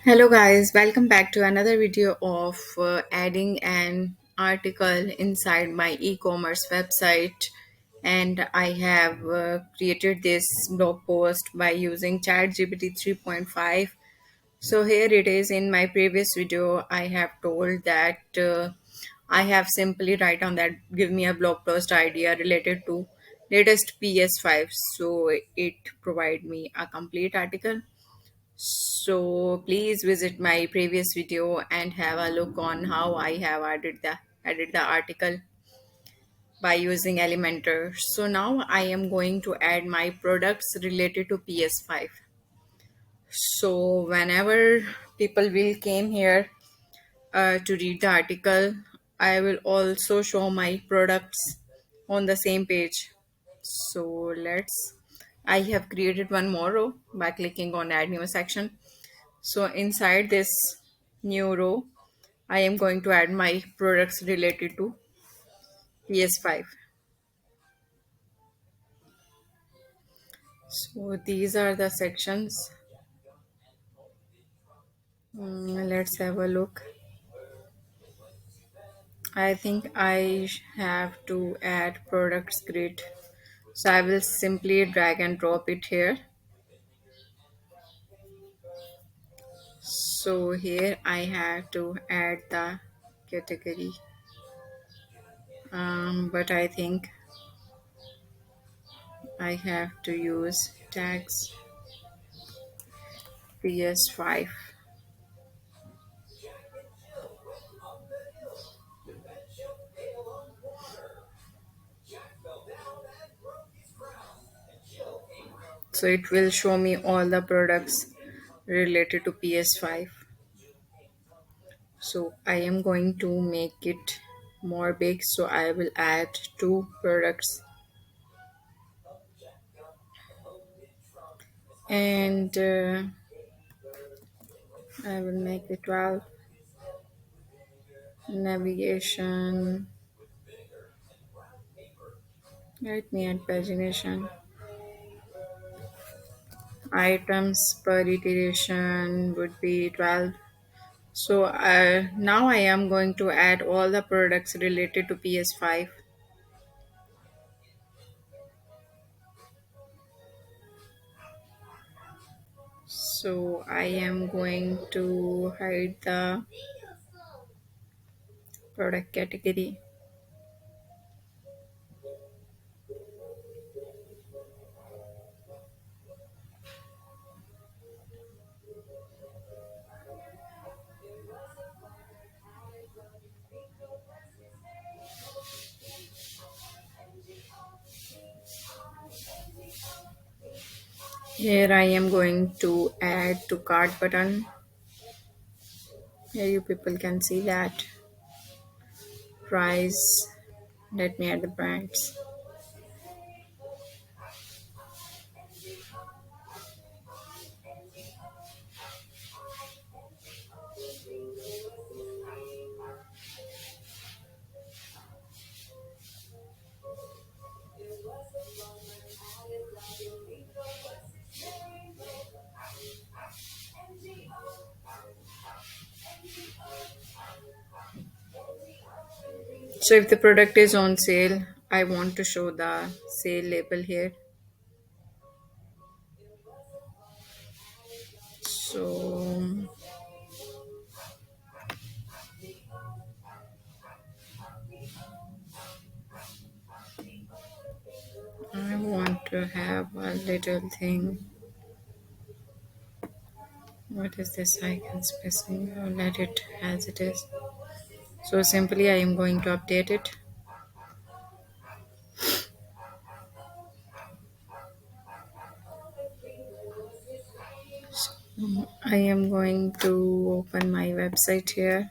Hello guys, welcome back to another video of adding an article inside my e-commerce website. And I have created this blog post by using ChatGPT 3.5. So here it is. In my previous video I have told that I have simply write on that give me a blog post idea related to latest PS5. So it provide me a complete article, so please visit my previous video and have a look on how I have added the article by using Elementor. So now I am going to add my products related to PS5. So whenever people will came here to read the article, I will also show my products on the same page. So let's I have created one more row by clicking on add new section. So inside this new row, I am going to add my products related to PS5. So these are the sections. Let's have a look. I think I have to add products grid. So I will simply drag and drop it here. So here I have to add the category. But I think I have to use tags PS5. So it will show me all the products related to PS5. So I am going to make it more big. So I will add two products and I will make it 12 navigation. Let me add pagination. Items per iteration would be 12. So now I am going to add all the products related to PS5. So I am going to hide the product category. Here I am going to add to cart button. Here you people can see that price. Let me add the brands. So if the product is on sale, I want to show the sale label here. So I want to have a little thing. What is this icon spacing? I'll let it as it is. So simply I am going to update it. I am going to open my website here.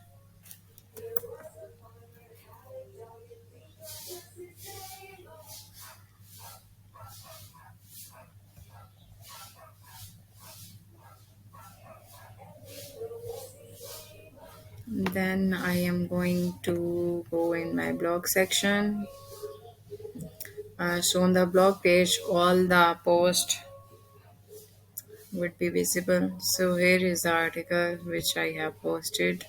Then I am going to go in my blog section. So on the blog page, all the posts would be visible. So here is the article which I have posted.